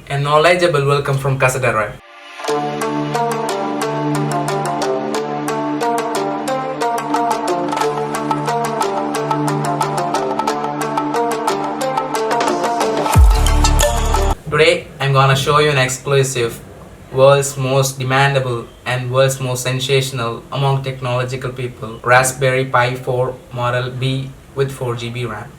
A knowledgeable welcome from Kasadara. Today I'm gonna show you an exclusive, world's most demandable and world's most sensational among technological people, Raspberry Pi 4 Model B with 4 GB RAM.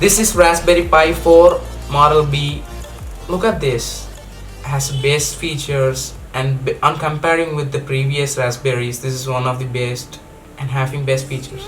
This is Raspberry Pi 4 Model B. Look at this. It has best features, and on comparing with the previous Raspberries, this is one of the best and having best features.